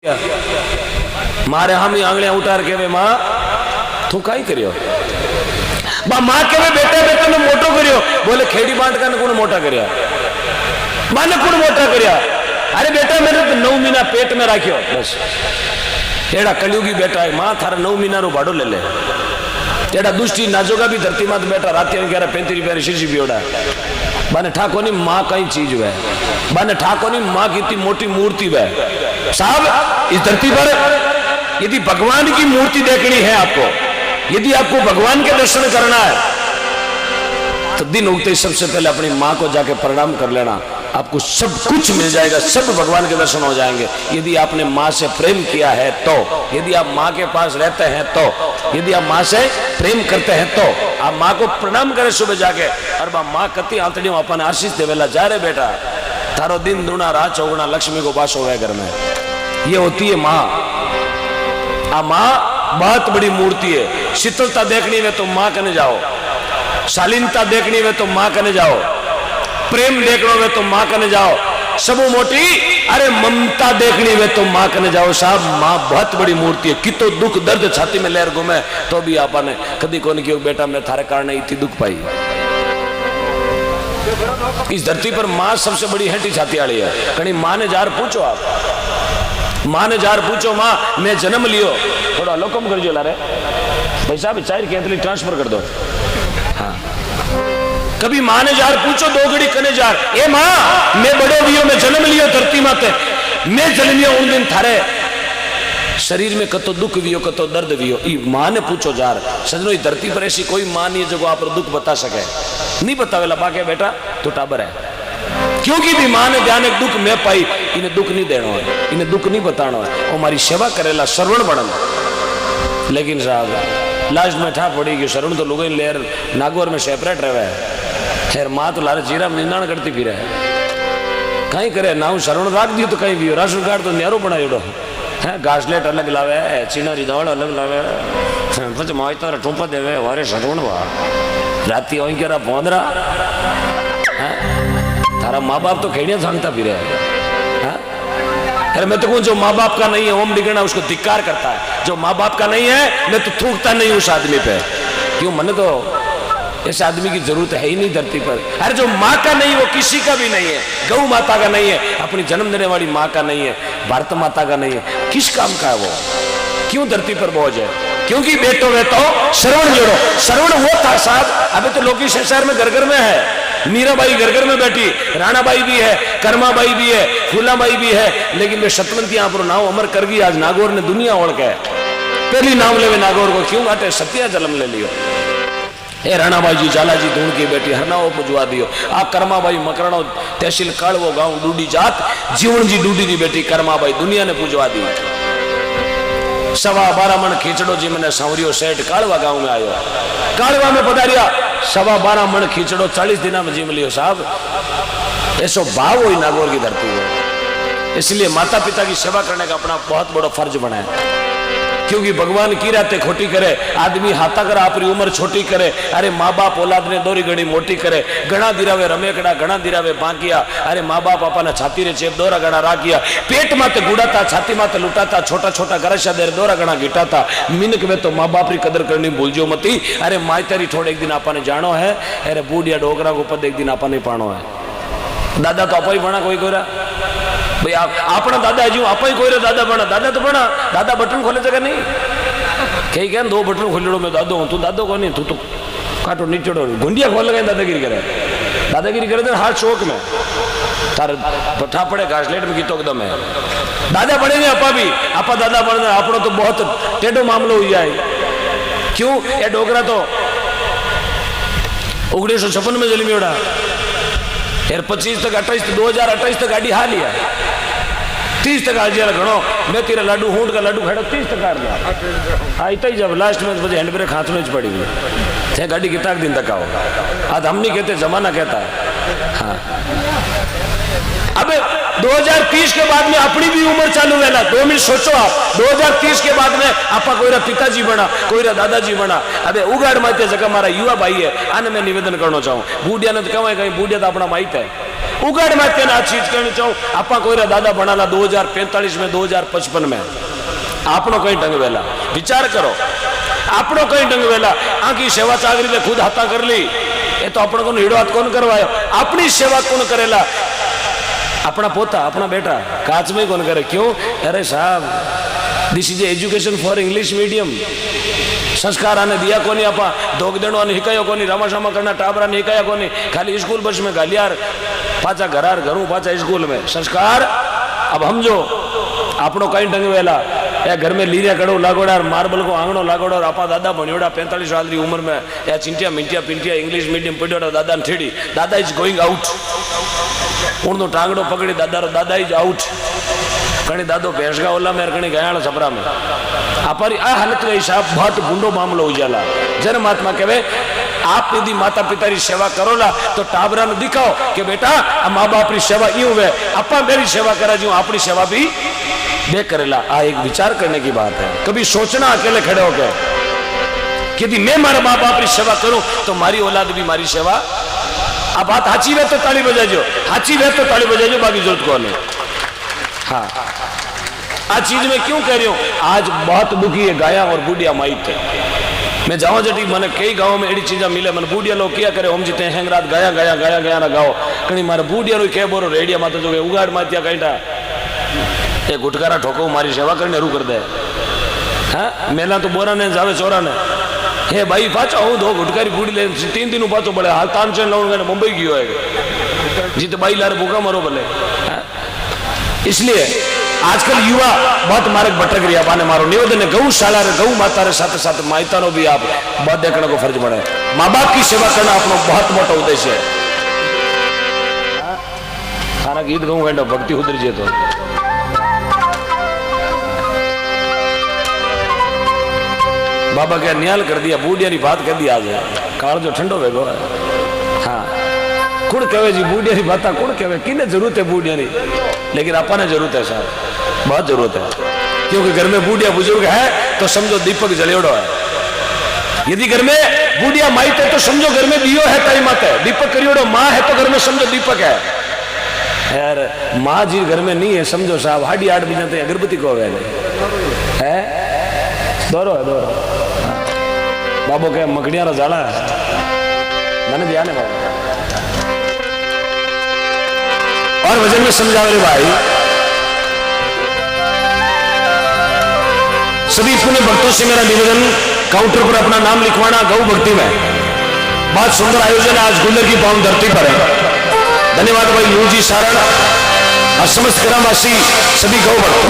मारे हम आंगलियां उतार के मां तू कई करियो मां के बेटे बेटे ने मोटो करियो बोले खेड़ी बांट का कुण मोटा करिया माने कुण मोटा करिया अरे बेटा मैंने तो 9 महीना पेट में राख्यो बस एड़ा कलयुगी बेटा है मां थारा 9 महीना रो भाड़ो ले ले एड़ा दुष्टी नाजोगा भी धरती मां बेटा रात 11:35 रुपया शीशी पियोड़ा बाने ठाकोनी मां कई चीज है बाने ठाकोनी मां की इतनी मोटी मूर्ति है साहब। इस धरती पर यदि भगवान की मूर्ति देखनी है आपको, यदि आपको भगवान के दर्शन करना है तो दिन उगते सबसे पहले अपनी मां को जाके प्रणाम कर लेना, आपको सब कुछ मिल जाएगा, सब भगवान के दर्शन हो जाएंगे। यदि आपने मां से प्रेम किया है तो, यदि आप मां के पास रहते हैं तो, यदि आप मां से प्रेम करते हैं तो आप मां को प्रणाम करें सुबह जाके और मां कति आंतड़ियों अपन आशीष देवेला जा रे बेटा थारो दिन दुना रात चौगुना लक्ष्मी को बास हो गए घर में। ये होती है मां। आ मां बहुत बड़ी मूर्ति है। शीतलता देखनी है तो मां कने जाओ, शालीनता देखनी है तो मां कने जाओ, प्रेम देखना है तो मां कने जाओ, सबू मोटी अरे ममता देखनी है तो मां कने जाओ। साहब मां बहुत बड़ी मूर्ति है। कितो दुख दर्द छाती में लहर घूमे तो भी आपने कदी कोनी क्यों बेटा मैं थारे कारण इतनी दुख पाई। इस धरती पर मां सबसे बड़ी हेटी छाती वाली है। कहीं मां ने जार पूछो, आप मां ने जार पूछो मां मैं जन्म लियो थोड़ा लोकम कर जो लारे भाई साहब चार के ट्रांसफर कर दो। हाँ कभी मां ने जार पूछो दो घड़ी कने जार ए मां मैं बड़ो वियो मैं जन्म लियो धरती माते मैं जन्मियो उन दिन थारे शरीर में कतो दुख वियो कतो दर्द वियो ई मां ने पूछो जार। सजनो इस धरती पर ऐसी कोई मां नहीं है जो आप दुख बता सके, नहीं बतावेला बाके बेटा तो टाबर है, क्योंकि भी मां ने ध्यान दुख में पाई इन्हें दुख नहीं देना है, इन्हें दुख नहीं बताना है, वो हमारी सेवा करेला श्रवण बनन। लेकिन साहब लास्ट में ठा पड़ी कि श्रवण तो लोग लेर नागौर में सेपरेट रहे है, खैर मां तो लारे जीरा में निंदान करती फिर है कहीं करे ना श्रवण राख दियो तो कहीं भी राशन कार्ड तो न्यारो बनायो है, घासलेट अलग लावे चीनारी दाल अलग लावे પછી માયતર ટોપા દેવે વારે સટવણવા રાતી ઓઈ કેરા પોંદરા तारा माँ बाप तो खेड़िया झांकता फिरे है। अरे मैं तो कहूँ जो माँ बाप का नहीं है ओम डिगना उसको धिक्कार करता है, जो माँ बाप का नहीं है मैं तो थूकता नहीं उस आदमी पे, क्यों मने तो ऐसे आदमी की जरूरत है ही नहीं धरती पर। अरे जो माँ का नहीं वो किसी का भी नहीं है, गौ माता का नहीं है, अपनी जन्म देने वाली माँ का नहीं है, भारत माता का नहीं है, किस काम का है वो, क्यों धरती पर बोझ है? क्योंकि बेटो वे तो श्रवण जोड़ो। श्रवण वो था साहब, अभी तो लोग संसार में घर घर में है, मीराबाई घर घर में बैठी, राणाबाई भी है, कर्माबाई भी है, फूलाबाई भी है, लेकिन वे सतवंती यहाँ पर नाव अमर कर गई। आज नागौर ने दुनिया ओढ़ के पहली नाम ले नागौर को क्यों आटे सत्या जन्म ले लियो। ए राणाबाई जी झाला जी धूण की बेटी हरनाओ पुजवा दियो। आ कर्माबाई मकराणो तहसील कालवो गांव डूडी जात जीवन जी डूडी की बेटी कर्माबाई दुनिया ने पुजवा दी। 12.5 मन खींचड़ो जी मैंने सांवरियो सेठ कालवा गांव में आयो, कालवा में पधारिया 12.5 मन खींचड़ो 40 दिन में जीम लियो। साहब ऐसो भाव हुई नागौर की धरती में, इसलिए माता पिता की सेवा करने का अपना बहुत बड़ा फर्ज बना है। क्योंकि भगवान की रातें खोटी करे, आदमी हाथा कर अपनी उम्र छोटी करे, अरे माँ बाप औलाद ने दोरी घड़ी मोटी करे, घना दिरावे रमेकड़ा घना दिरावे बांकिया, अरे माँ बाप अपना छाती रे चेप दोरा घना राखिया, पेट माते गुड़ाता छाती माते लुटाता, छोटा छोटा गरशा देर दोरा घना गिटाता। मिनक में तो माँ बाप की कदर करनी भूलजो मती। अरे माई तेरी थोड़े एक दिन आपने जानो है, अरे बूढ़िया डोकरा को पद एक दिन आपने पानो है। दादा तो आप ही बना कोई कोई भाई अपना दादा है जी आप ही कोई दादा बना, दादा तो बना, दादा बटन खोले जगह नहीं कहीं क्या 2 बटन खोलो मैं दादो हूँ, तू दादो को नहीं, तू तो काटो नीचड़ो गुंडिया खोल गए दादागिरी करे, दादागिरी करे तो हर चौक में तार पठा पड़े घासलेट में गीतो एकदम है। दादा बनेंगे अपा भी, आपा दादा बने अपनो तो बहुत टेढ़ो मामलो हुई जाए। क्यों ये डोगरा तो 1956 में जन्मी उड़ा, यार 25 तक 28 2028 तक गाड़ी हाल लिया 30 तक आज यार घणो मैं तेरा लाडू हूंड का लाडू खाड़ा 30 तक काट दिया आई तई जब लास्ट में मुझे हैंड ब्रेक हाथ में पड़ी हुई थे गाड़ी कितना दिन तक आओ। आज हम नहीं कहते जमाना कहता है। हाँ अब 2030 के बाद में अपनी भी उम्र चालू वेला 2 मिनट सोचो आप, 2030 के बाद में आपा कोई पिताजी बना कोई दादाजी बना। अबे उगाड़ माइते जगह हमारा युवा भाई है, आने मैं निवेदन करना चाहूँ बूढ़िया ने तो कहें कहीं बूढ़िया तो अपना माइत है, उगाड़ मैं तेना चीज कहनी चाहूं आपा कोई दादा बनाला 2045 में 2055 में आपनो कहीं ढंग वेला विचार करो आपनो कहीं ढंग वेला आंकी सेवा चागरी ले खुद हाथा कर ली ये तो अपन को हीड़ो हाथ कौन करवायो अपनी सेवा कौन करेला अपना पोता अपना बेटा काच में कौन करे क्यों अरे साहब this is education for English medium संस्कार आने दिया कोनी आपा दोग देनो ने हिकायो कोनी रामाशामा करना टाबरा ने हिकाया कोनी खाली स्कूल बस में गालियार पाचा घरार घरू पाचा स्कूल में संस्कार अब हम जो आपनो कहीं ढंग वेला या घर में लीरिया कड़ो लागोड़ा मार्बल को आंगणो लागोड़ा और आपा दादा बनियोड़ा 45 साल की उम्र में या चिंटिया मिंटिया पिंटिया इंग्लिश मीडियम पढ़ियोड़ा दादा ने ठेड़ी दादा इज गोइंग आउट उन टांगड़ो पकड़ी दादा इज आउट कणी दादो भैंसगा ओला में कणी गयाल छपरा में आपारी आ हालत का हिसाब बहुत गुंडो मामलो हो जाला जन महात्मा कहे आप यदि माता पिता की सेवा करोला तो टाबरा ने दिखाओ कि बेटा माँ बाप की सेवा यूं है अपा मेरी सेवा करा जो अपनी सेवा भी दे करेला आ एक विचार करने की बात है कभी सोचना अकेले खड़े होकर कि यदि मैं मारे माँ बाप की सेवा करूं तो मारी औलाद भी मारी सेवा अब बात हाची वे तो ताली बजाजो हाची वे तो ताली बजाजो बाकी जरूरत को नहीं हाँ आज चीज में क्यों कह रही हूं आज बहुत दुखी है गाया और बूढ़िया माई थे मैं जाऊं जटी मैंने कई गाँव में एडी चीजा मिले मैंने बूढ़िया लोग क्या करे हम जीते हैं रात गाया गाया गाया गाया ना गाओ कहीं मारे बूढ़िया रो कह बोरो रेडिया माता जो उगाड़ मातिया कहीं ये गुटकारा ठोको मारी सेवा करने रू कर दे हाँ मेला तो बोरा ने जावे चोरा ने हे भाई पाचो हूँ दो गुटकारी बूढ़ी ले 3 दिन पाचो बड़े हाल तान चेन लाऊंगा मुंबई गयो है जीत बाई लारे भूखा मरो भले इसलिए आजकल युवा बहुत मार्ग भटक रहा पाने मारो निवेदन गौशाला रे गौ माता रे साथ साथ मायता नो भी आप बहुत देखने को फर्ज पड़े माँ बाप की सेवा करना अपना बहुत मोटा उद्देश्य है खाना गीत गाऊं घंटा भक्ति उधर जे तो बाबा क्या न्याल कर दिया बूढ़िया बात कर दी आज काल जो ठंडो वेगो है हाँ कुण कहे जी बूढ़िया की बात कुण कहे किने जरूरत है बूढ़िया की लेकिन आपा ने जरूरत है साहब बहुत जरूरत है क्योंकि घर में बूढ़िया बुजुर्ग है तो समझो दीपक जलेड़ो है यदि घर में बूढ़िया माई है तो समझो घर में दियो है ताई माता है दीपक करियोड़ो माँ है तो घर में समझो दीपक है यार माँ जी घर में नहीं है समझो साहब 8:30 बजे तो अगरबत्ती को है दौरो है दौरो बाबू के मकड़िया रा जाला है मैंने दिया ना बाबू और वजन में समझा मेरे भाई सभी पुण्य भक्तों से मेरा निवेदन काउंटर पर अपना नाम लिखवाना गौ भक्ति में बहुत सुंदर आयोजन आज गुल्लर की पावन धरती पर है धन्यवाद भाई यू जी सारण और समस्त ग्रामवासी सभी गौ भक्त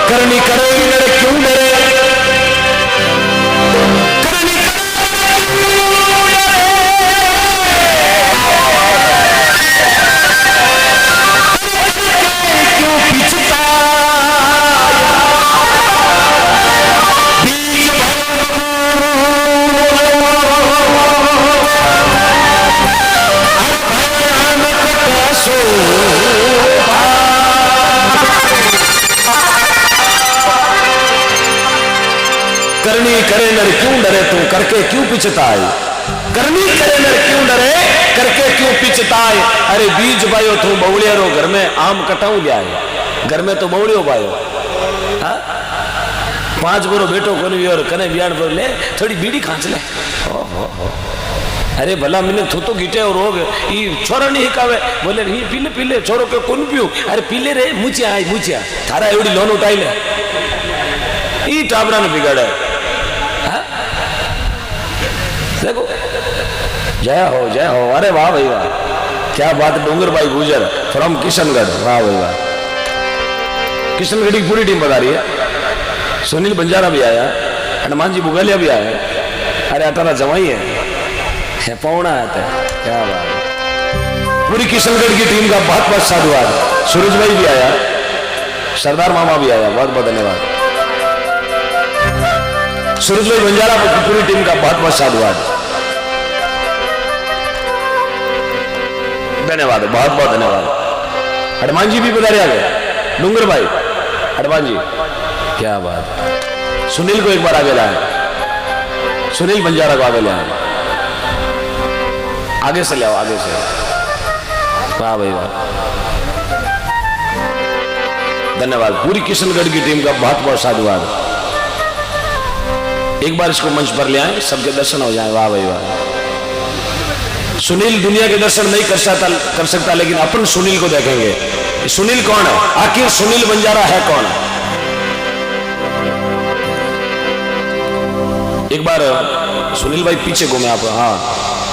करनी करे लड़े क्यों लड़े करनी करे नर क्यों डरे तू करके क्यों पिछताए करनी करे नर क्यों डरे करके क्यों पिछताए अरे बीज बायो तू बवड़िया रो घर में आम कटाऊ लिया घर में तो बवड़ियो बायो 5 बोरो बेटो कोनी और कने बियान पर ले थोड़ी बीड़ी खांच ले अरे भला मैंने थू तो गिटे और रोग ई छोरा नहीं हिकावे बोले नहीं पीले पीले छोरो के कौन पियो अरे पीले रे मुचिया आई मुचिया थारा एवडी लोन उठाई ले ई टाबरा ने बिगाड़े देखो जय हो अरे वाह भाई वाह क्या बात डोंगर भाई गुजर फ्रॉम किशनगढ़ वाह भाई वाह किशनगढ़ की पूरी टीम बता रही है सुनील बंजारा भी आया हनुमान जी बुगालिया भी आया अरे अटारा जवाई है पौना है क्या बात है पूरी किशनगढ़ की टीम का बहुत बहुत साधुवाद सूरज भाई भी आया सरदार मामा भी आया बहुत बहुत धन्यवाद सूरज भाई बंजारा की पूरी टीम का बहुत बहुत साधुवाद धन्यवाद बहुत बहुत धन्यवाद हनुमान जी भी बता रहे आगे डूंगर भाई हनुमान जी क्या बात सुनील को एक बार आगे लाए सुनील बंजारा को आगे लाए आगे से ले आओ, आगे से। वाह भाई वाह, धन्यवाद। पूरी किशनगढ़ की टीम का बहुत बहुत साधुवाद। एक बार इसको मंच पर ले आए, सबके दर्शन हो जाए। वाह भाई वाह। सुनील दुनिया के दर्शन नहीं कर सकता, लेकिन अपन सुनील को देखेंगे। सुनील कौन है आखिर? सुनील बंजारा है कौन? एक बार सुनील भाई पीछे घूमे आप, हाँ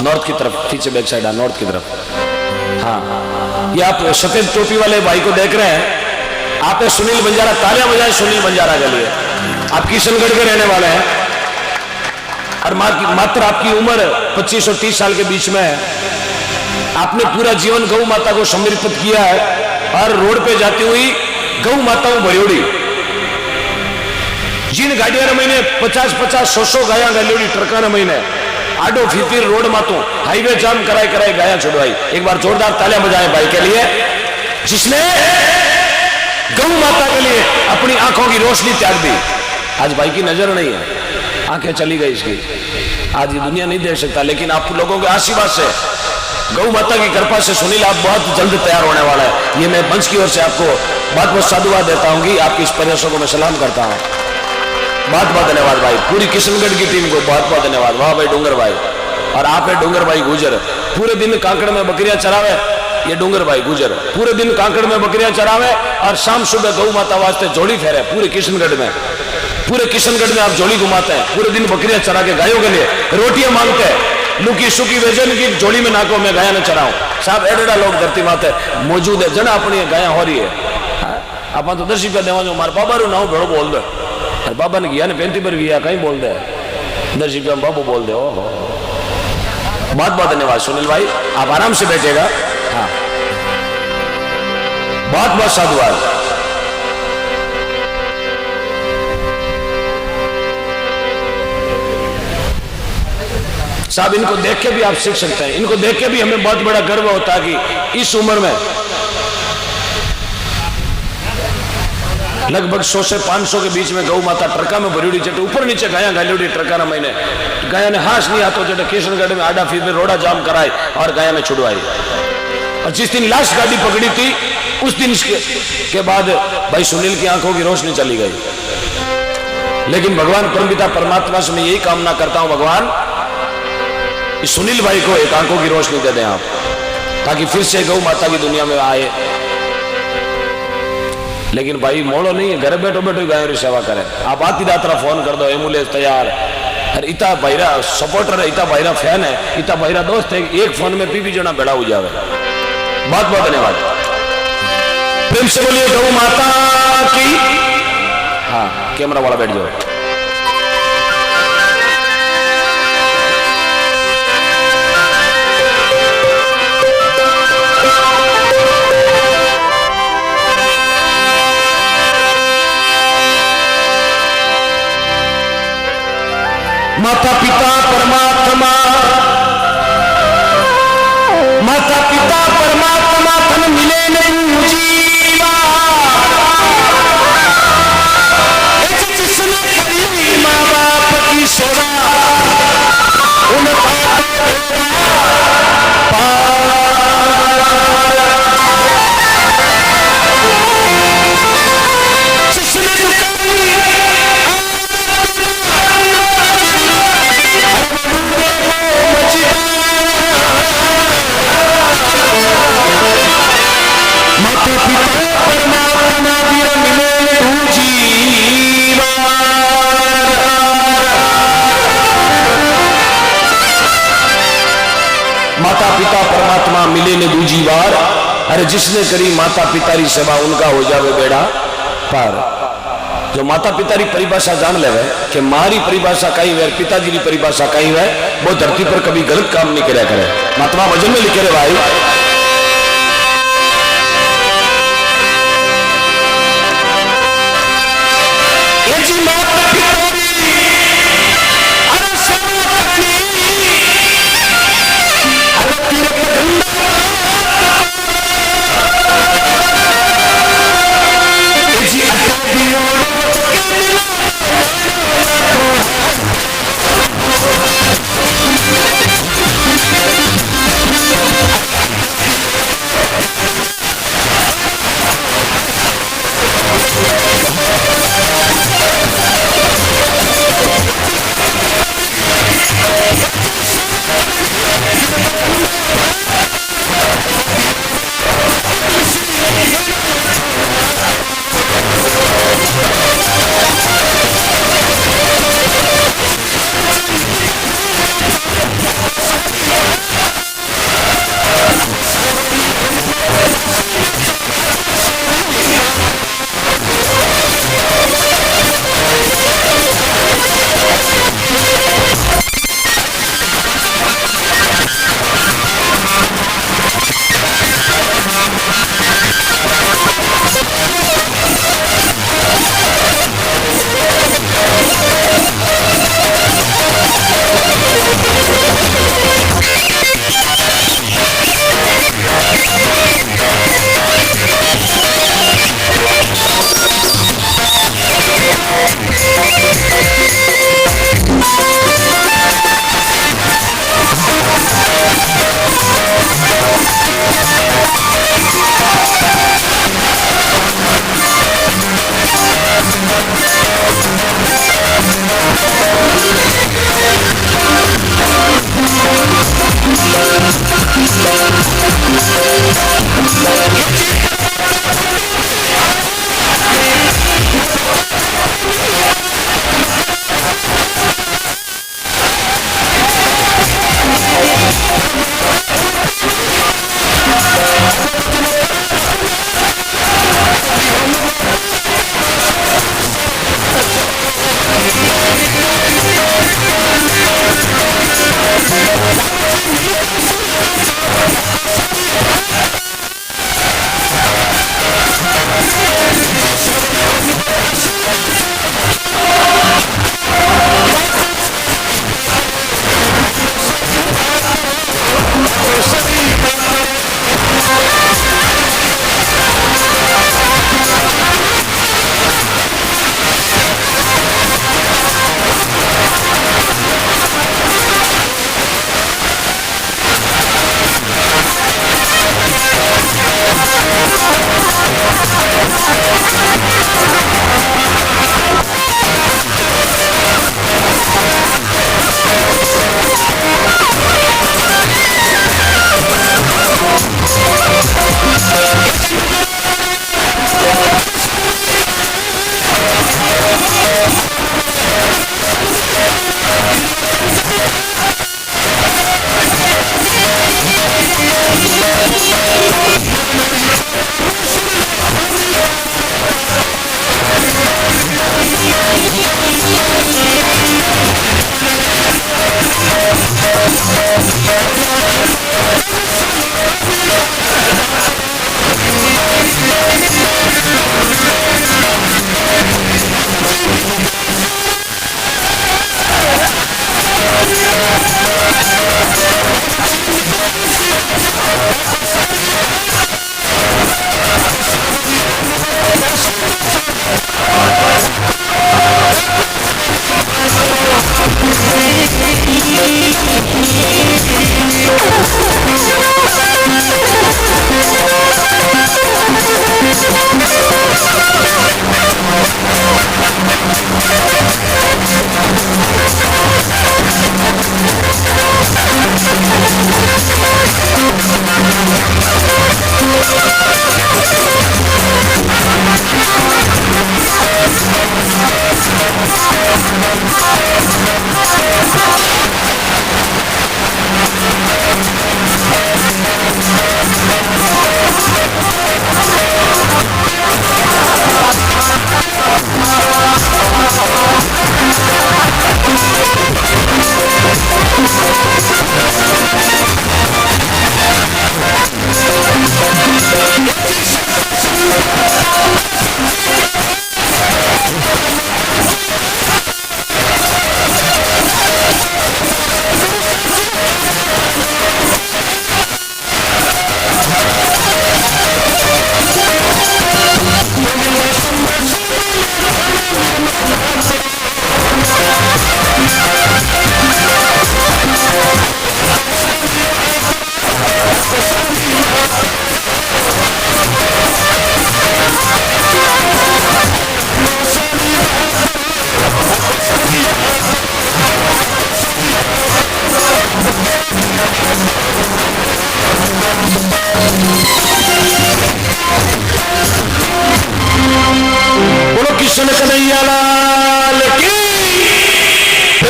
नॉर्थ की तरफ, पीछे बैक साइड, नॉर्थ की तरफ। हाँ, ये आप सफेद टोपी वाले भाई को देख रहे हैं, आप सुनील बंजारा। तालियां बजाएं सुनील बंजारा के लिए। आप किशनगढ़ के रहने वाले हैं और मात्र आपकी उम्र 25 और 30 साल के बीच में है। आपने पूरा जीवन गौ माता को समर्पित किया है और रोड पे जाती हुई गौ माताओं भरियोड़ी, जिन गाड़िया ने महीने 50-50 100 गाया गलियोड़ी, ट्रका ने महीने आडो फिर रोड मातो हाईवे जाम कराए गाया छुड़वाई। एक बार जोरदार तालियां बजाएं भाई के लिए, जिसने गौ माता के लिए अपनी आंखों की रोशनी त्याग दी। आज भाई की नजर नहीं है, आंखें चली गई इसकी, आज ये दुनिया नहीं देख सकता, लेकिन आप लोगों के आशीर्वाद से, गौ माता की कृपा से सुनील आप बहुत जल्द तैयार होने वाला है। ये मैं मंच की ओर से आपको बहुत बहुत साधुवाद देता हूँ कि आपकी इस प्रयासों को मैं सलाम करता हूँ। बहुत बहुत धन्यवाद भाई, पूरी किशनगढ़ की टीम को बहुत बहुत धन्यवाद। वाह भाई डूंगर भाई, और आप है डूंगर भाई गुजर, पूरे दिन कांकड़ में बकरियां चरावे। ये डूंगर भाई गुजर पूरे दिन कांकड़ में बकरियां चरावे और शाम सुबह गौ माता वास्ते जोड़ी फेरे। पूरे किशनगढ़ में आप जोड़ी घुमाते हैं, पूरे दिन बकरियां चरा के गायों के लिए रोटियां मांगते हैं। लुकी सुकी वेजन की जोड़ी में नाको मैं गाया न चराऊं। साहब एडेडा लोग धरती माते मौजूद है, जना अपनी गाया हो रही है। आप तो 10 रुपया देवा, मारे बाबा रू नाव भेड़ो बोल दे, बाबा ने गया ने 35 पर गया कहीं बोल दे 10 रुपया बाबू बोल दे। ओहो, बहुत बहुत धन्यवाद सुनील भाई, आप आराम से बैठेगा। हाँ, बहुत बहुत साधुवाद। साहब इनको देख के भी आप सीख सकते हैं, इनको देख के भी हमें बहुत बड़ा गर्व होता है कि इस उम्र में लगभग 100 से 500 के बीच में गौ माता ट्रका में भरी चटे ऊपर नीचे गाया गालियोड़ी ट्रका ना महीने गाया ने हाथ नहीं आतो चटे किशनगढ़ में आडा फिर में रोड़ा जाम कराए और गाया ने छुड़वाई। और जिस दिन लास्ट गाड़ी पकड़ी थी उस दिन के बाद भाई सुनील की आंखों की रोशनी चली गई। लेकिन भगवान परमपिता परमात्मा से मैं यही कामना करता हूं, भगवान इस सुनील भाई को एक आंखों की रोशनी दे दें आप, ताकि फिर से गौ माता की दुनिया में आए। लेकिन भाई मोड़ो नहीं है, घर बैठो बैठो गायों की सेवा करे। आप आती रात्रा फोन कर दो, एम्बुलेंस तैयार। अरे इतना भाईरा सपोर्टर है, इतना भाईरा फैन है, इतना भाईरा दोस्त है, एक फोन में पीपी जना बेड़ा हो जावे। बहुत बहुत धन्यवाद, प्रेम से बोलिए गौ माता की। हाँ, कैमरा वाला बैठ जाओ। माता पिता परमात्मा, माता पिता परमात्मा तन मिले नहीं जीवा, जिसने करी माँ बाप की सेवा उनका माता पिता परमात्मा मिले ने दूजी बार। अरे जिसने करी माता पिता री सेवा उनका हो जावे बेड़ा पार। जो माता पिता री परिभाषा जान लेवे कि मारी परिभाषा कहीं है, पिताजी की परिभाषा कहीं है, वो धरती पर कभी गलत काम नहीं करे करे। महात्मा भजन में लिखे रहे भाई,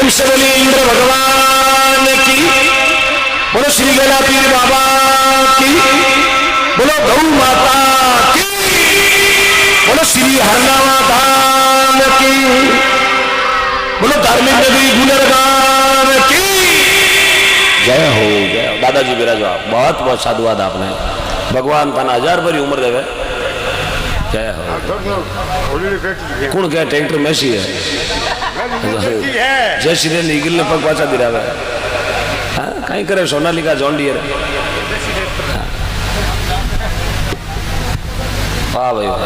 प्रेम से बोलिए इंद्र भगवान की, बोलो श्री गला पीर बाबा की, बोलो गौ माता की, बोलो श्री हरनावा धाम की, बोलो धार्मिक नगरी गुलरगाम की जय हो। जय हो दादाजी विराजो, बहुत बहुत साधुवाद आपने, भगवान थाना 1000 भरी उम्र देवे। जय हो। कौन क्या ट्रैक्टर मैसी है जय श्री नीगिल ने पग पाचा दिरावे, कहीं करे सोनालिका जॉन डियर। वाह भाई वाह।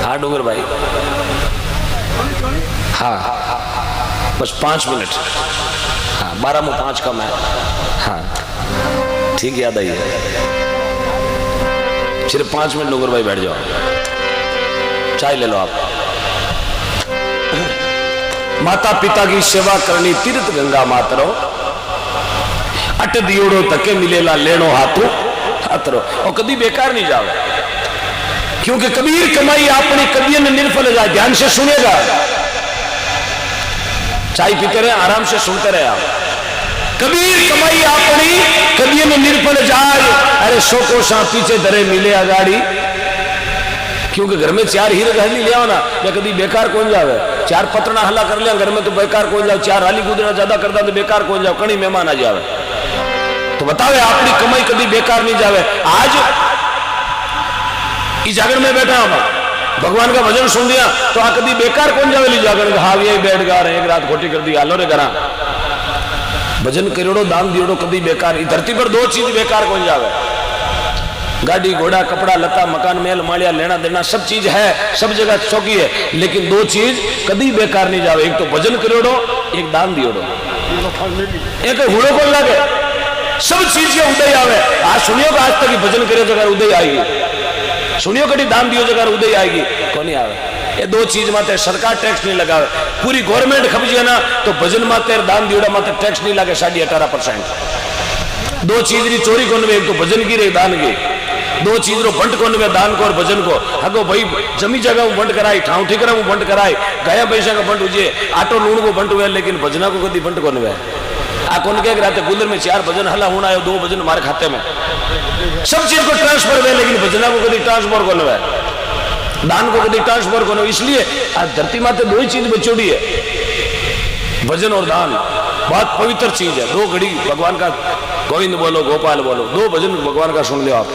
हाँ डूंगर भाई, हाँ बस 5 मिनट, हाँ 12 में 5 कम है, हाँ ठीक याद आई है। सिर्फ 5 मिनट डूंगर भाई बैठ जाओ, चाय ले लो आप। माता पिता की सेवा करनी तीर्थ गंगा मातरो, अट दियोड़ो तके मिलेला लेनो हाथों हाथरो, और कभी बेकार नहीं जाओ, क्योंकि कबीर कमाई अपनी कभी ने निर्फल जाए। ध्यान से सुनेगा, चाय पीते रहे, आराम से सुनते रहे आप। कबीर कमाई अपनी कभी ने निर्फल जाए, अरे 100 कोसा पीछे धरे मिले अगाड़ी, क्योंकि घर में 4 हीरे घर नहीं लिया ना, या कभी बेकार कौन जावे। 4 पत्रणा हल्ला कर लिया घर में तो बेकार कौन जाओ, 4 हाली गुजरा ज्यादा करता तो बेकार कौन जाओ, कणी मेहमान आ जावे। तो बतावे अपनी कमाई कभी बेकार नहीं जावे। आज इस जागरण में बैठा हम, भगवान का भजन सुन दिया तो आ कभी बेकार कौन जावे ली जागरण। हाँ यही बैठ गा रहे, एक रात खोटी कर दी, आलो रे करा भजन करोड़ो दान दियोड़ो कभी बेकार। धरती पर 2 चीज बेकार कौन जावे, गाड़ी घोड़ा कपड़ा लता मकान महल मालिया लेना देना सब चीज है, सब जगह चौकी है, लेकिन 2 चीज कभी बेकार नहीं जावे, एक तो भजन करोड़ो, एक दान दियोड़ो। एक हुड़ो को लगे, सब चीज के उदय आवे। आज सुनियो आज तक भजन करे जगह उदय आएगी, सुनियो कभी दान दियो जगह उदय आएगी, कौन आवे। ये 2 चीज माते सरकार टैक्स नहीं लगावे, पूरी गवर्नमेंट खपजे ना तो भजन माते दान दियोड़ा माते टैक्स नहीं लगे 18.5%। 2 चीज री चोरी कौन वे, एक तो भजन की रे दान की। 2 चीज रो बंट कौन वे, दान को और भजन को। अगो भाई जमी जगह बंट कराई, ठाव ठिकरा बंट कराई, गया पैसा का बंट हुए, आटो लूण को बंट हुए, लेकिन भजना को कभी बंट कौन वे। आ कौन कह रात गुलर में 4 भजन हला होना है, 2 भजन हमारे खाते में, सब चीज को ट्रांसफर हुए, लेकिन भजना को कभी ट्रांसफर कौन हुआ, दान को कभी ट्रांसफर कौन। इसलिए आज धरती माते 2 ही चीज बचोड़ी है, भजन और दान। बहुत पवित्र चीज है। 2 घड़ी भगवान का गोविंद बोलो, गोपाल बोलो, 2 भजन भगवान का सुन लो आप।